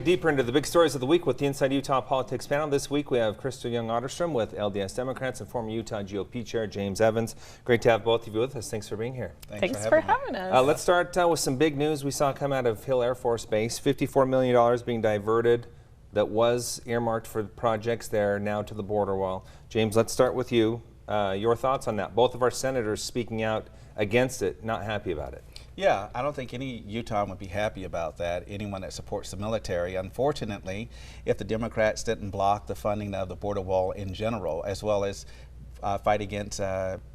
Deeper into the big stories of the week with the Inside Utah Politics panel. This week we have Crystal Young-Otterstrom with LDS Democrats and former Utah GOP Chair James Evans. Great to have both of you with us. Thanks for being here. Thanks for having us. Let's start with some big news we saw come out of Hill Air Force Base. $54 million being diverted that was earmarked for projects there now to the border wall. James, let's start with you. Your thoughts on that. Both of our senators speaking out against it, not happy about it. Yeah, I don't think any Utahn would be happy about that, anyone that supports the military. Unfortunately, if the Democrats didn't block the funding of the border wall in general, as well as fight against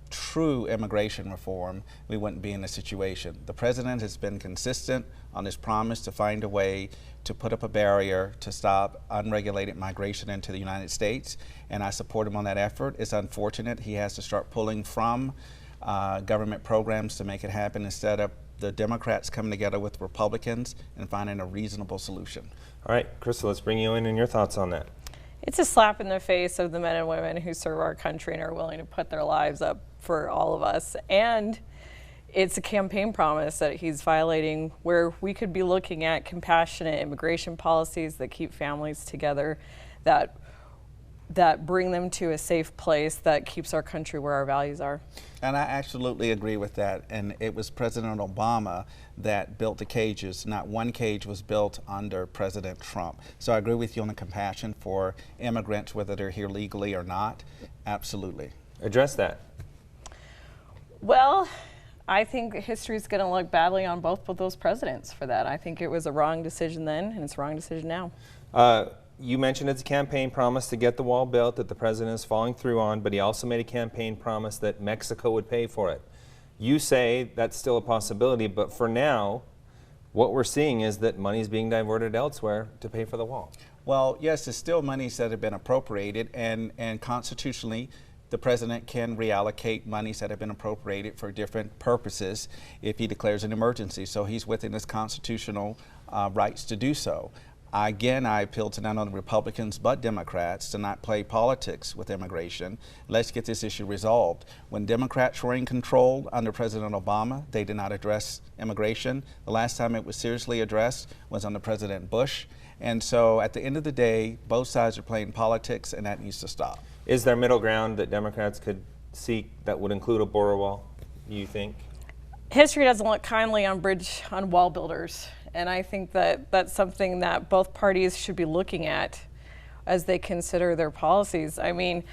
true immigration reform, we wouldn't be in this situation. The president has been consistent on his promise to find a way to put up a barrier to stop unregulated migration into the United States, and I support him on that effort. It's unfortunate he has to start pulling from government programs to make it happen instead of the Democrats coming together with Republicans and finding a reasonable solution. All right, Crystal, let's bring you in and your thoughts on that. It's a slap in the face of the men and women who serve our country and are willing to put their lives up for all of us. And it's a campaign promise that he's violating, where we could be looking at compassionate immigration policies that keep families together, that bring them to a safe place, that keeps our country where our values are. And I absolutely agree with that. And it was President Obama that built the cages. Not one cage was built under President Trump. So I agree with you on the compassion for immigrants, whether they're here legally or not. Absolutely. Address that. Well, I think history is going to look badly on both of those presidents for that. I think it was a wrong decision then, and it's a wrong decision now. You mentioned it's a campaign promise to get the wall built that the president is following through on, but he also made a campaign promise that Mexico would pay for it. You say that's still a possibility, but for now, what we're seeing is that money is being diverted elsewhere to pay for the wall. Well, yes, there's still monies that have been appropriated, and constitutionally, the president can reallocate monies that have been appropriated for different purposes if he declares an emergency. So he's within his constitutional rights to do so. Again, I appeal to not only Republicans but Democrats to not play politics with immigration. Let's get this issue resolved. When Democrats were in control under President Obama, they did not address immigration. The last time it was seriously addressed was under President Bush. And so at the end of the day, both sides are playing politics, and that needs to stop. Is there middle ground that Democrats could seek that would include a border wall, you think? History doesn't look kindly on wall builders. And I think that that's something that both parties should be looking at as they consider their policies. I mean,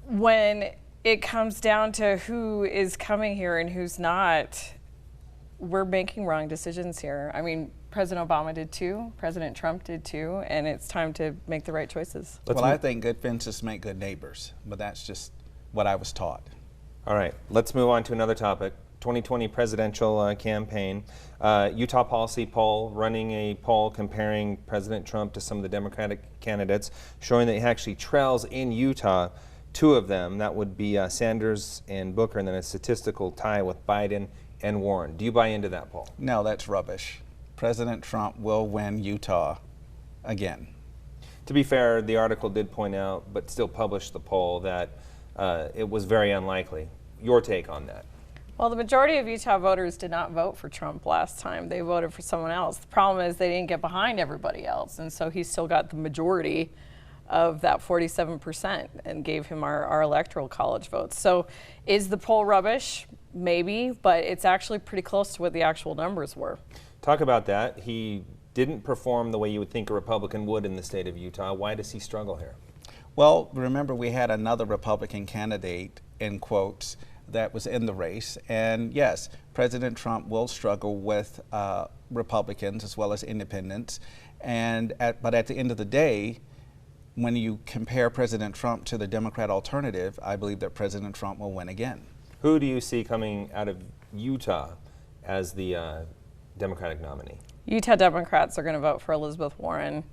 when it comes down to who is coming here and who's not, we're making wrong decisions here. I mean, President Obama did too, President Trump did too, and it's time to make the right choices. Well, I think good fences make good neighbors, but that's just what I was taught. All right, let's move on to another topic. 2020 presidential campaign. Utah Policy Poll, running a poll comparing President Trump to some of the Democratic candidates, showing that he actually trails in Utah two of them. That would be Sanders and Booker, and then a statistical tie with Biden and Warren. Do you buy into that poll? No, that's rubbish. President Trump will win Utah again. To be fair, the article did point out, but still published the poll, that it was very unlikely. Your take on that? Well, the majority of Utah voters did not vote for Trump last time. They voted for someone else. The problem is they didn't get behind everybody else, and so he still got the majority of that 47% and gave him our electoral college votes. So is the poll rubbish? Maybe, but it's actually pretty close to what the actual numbers were. Talk about that. He didn't perform the way you would think a Republican would in the state of Utah. Why does he struggle here? Well, remember, we had another Republican candidate, in quotes, that was in the race. And yes, President Trump will struggle with Republicans as well as independents. But at the end of the day, when you compare President Trump to the Democrat alternative, I believe that President Trump will win again. Who do you see coming out of Utah as the Democratic nominee? Utah Democrats are going to vote for Elizabeth Warren.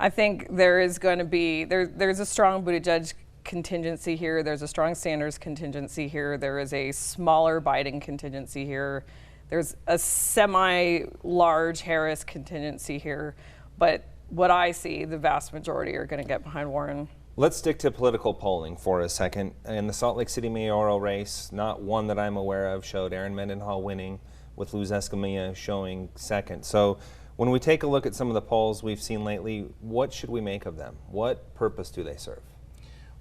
I think there is going to be, there's a strong Buttigieg contingency here. There's a strong Sanders contingency here. There is a smaller Biden contingency here. There's a semi-large Harris contingency here. But what I see, the vast majority are going to get behind Warren. Let's stick to political polling for a second. In the Salt Lake City mayoral race, not one that I'm aware of showed Aaron Mendenhall winning, with Luz Escamilla showing second. So When we take a look at some of the polls we've seen lately, what should we make of them? What purpose do they serve?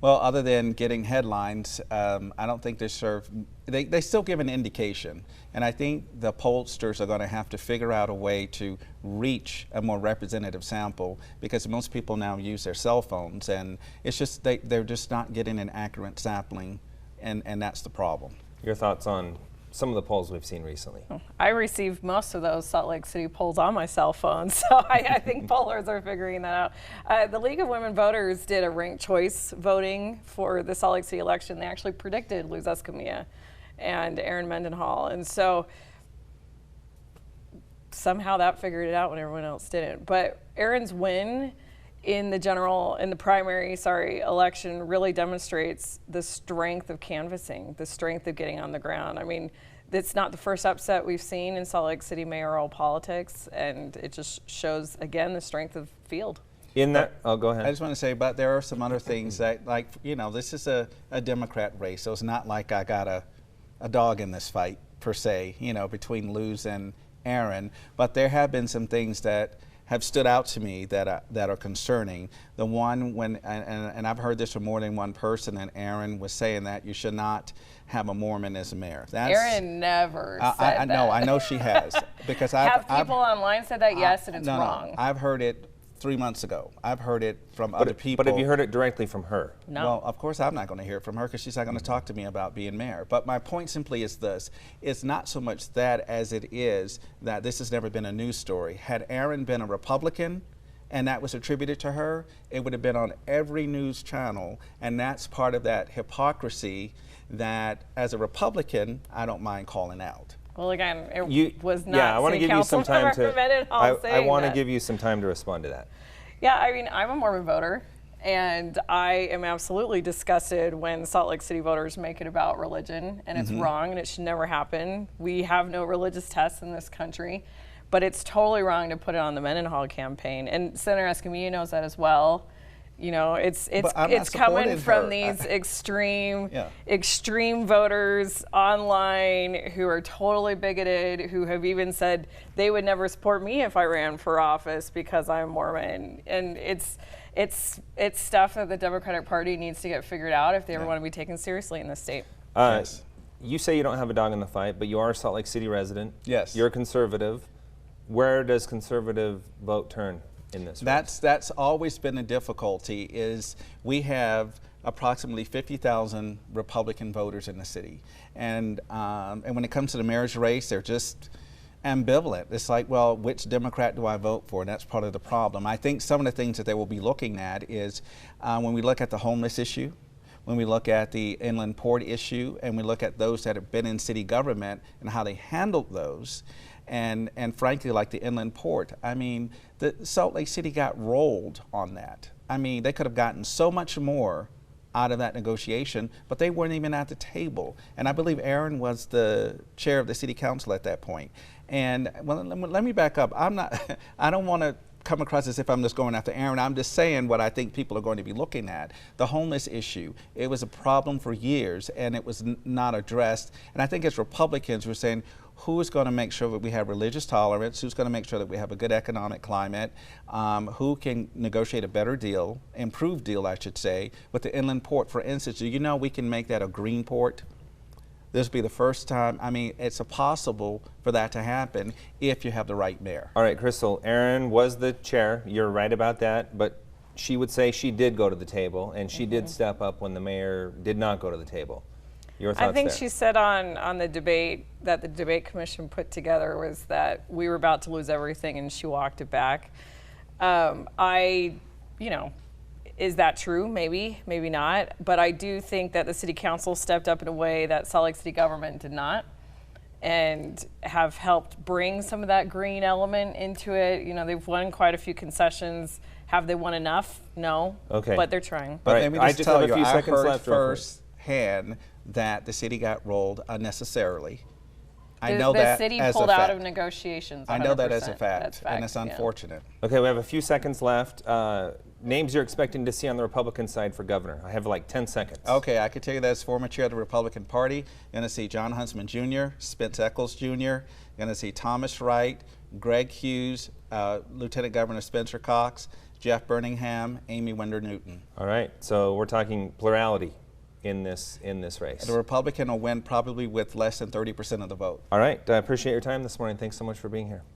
Well, other than getting headlines, I don't think they serve, they still give an indication. And I think the pollsters are going to have to figure out a way to reach a more representative sample, because most people now use their cell phones, and it's just, they're just not getting an accurate sampling, and that's the problem. Your thoughts on some of the polls we've seen recently? I received most of those Salt Lake City polls on my cell phone, so I think pollers are figuring that out. The League of Women Voters did a ranked choice voting for the Salt Lake City election. They actually predicted Luz Escamilla and Aaron Mendenhall, and so somehow that figured it out when everyone else didn't. But Aaron's win in the primary election really demonstrates the strength of canvassing, the strength of getting on the ground. I mean, it's not the first upset we've seen in Salt Lake City mayoral politics, and it just shows, again, the strength of field. Oh, go ahead. I just want to say, but there are some other things that, like, you know, this is a Democrat race, so it's not like I got a dog in this fight, per se, you know, between Luz and Aaron, but there have been some things that have stood out to me that are concerning. The one when, and I've heard this from more than one person, and Aaron was saying that you should not have a Mormon as a mayor. Aaron never said that. No, I know she has. Because have people online said that? Yes, and it's wrong. No, I've heard it 3 months ago. I've heard it from other people. But have you heard it directly from her? No. Well, of course I'm not going to hear it from her, because she's not going to talk to me about being mayor. But my point simply is this. It's not so much that as it is that this has never been a news story. Had Aaron been a Republican and that was attributed to her, it would have been on every news channel, and that's part of that hypocrisy that as a Republican, I don't mind calling out. Well, again, it was not. Yeah, I want to give you some time to. I want to that. give you some time to respond to that. Yeah, I mean, I'm a Mormon voter, and I am absolutely disgusted when Salt Lake City voters make it about religion, and it's wrong, and it should never happen. We have no religious tests in this country, but it's totally wrong to put it on the Mendenhall campaign, and Senator Escamilla knows that as well. You know, it's coming from these extreme voters online who are totally bigoted, who have even said they would never support me if I ran for office because I'm Mormon. And it's stuff that the Democratic Party needs to get figured out if they ever want to be taken seriously in this state. Yes. You say you don't have a dog in the fight, but you are a Salt Lake City resident. Yes. You're a conservative. Where does conservative vote turn in this race? That's always been a difficulty. Is we have approximately 50,000 Republican voters in the city, and when it comes to the mayor's race, they're just ambivalent. It's like, well, which Democrat do I vote for? And that's part of the problem. I think some of the things that they will be looking at is when we look at the homeless issue, when we look at the inland port issue, and we look at those that have been in city government and how they handled those. And frankly, like the inland port, I mean, the Salt Lake City got rolled on that. I mean, they could have gotten so much more out of that negotiation, but they weren't even at the table. And I believe Aaron was the chair of the city council at that point. And well, let me back up. I don't want to come across as if I'm just going after Aaron. I'm just saying what I think people are going to be looking at. The homeless issue, it was a problem for years, and it was not addressed. And I think as Republicans, we're saying, who's going to make sure that we have religious tolerance? Who's going to make sure that we have a good economic climate? Who can negotiate a better deal, improved deal, I should say, with the inland port? For instance, do you know we can make that a green port? This will be the first time. I mean, it's possible for that to happen if you have the right mayor. All right, Crystal, Aaron was the chair. You're right about that, but she would say she did go to the table, and she did step up when the mayor did not go to the table. Your thoughts I think there? she said on the debate that the debate commission put together was that we were about to lose everything, and she walked it back. Is that true? Maybe, maybe not. But I do think that the city council stepped up in a way that Salt Lake City government did not, and have helped bring some of that green element into it. You know, they've won quite a few concessions. Have they won enough? No. Okay. But they're trying. But right. let me I just just tell have a you, few I seconds heard left real quick. firsthand that the city got rolled unnecessarily. I The- know the that city as pulled a out fact. of negotiations. I know that as a 100%. fact, That's and it's yeah. unfortunate. Okay, we have a few seconds left. Names you're expecting to see on the Republican side for governor. I have like 10 seconds. Okay, I could tell you that as former chair of the Republican Party, you're going to see John Huntsman Jr., Spence Eccles Jr., you're going to see Thomas Wright, Greg Hughes, Lieutenant Governor Spencer Cox, Jeff Birmingham, Amy Winder Newton. All right, so we're talking plurality in this race. The Republican will win probably with less than 30% of the vote. All right, I appreciate your time this morning. Thanks so much for being here.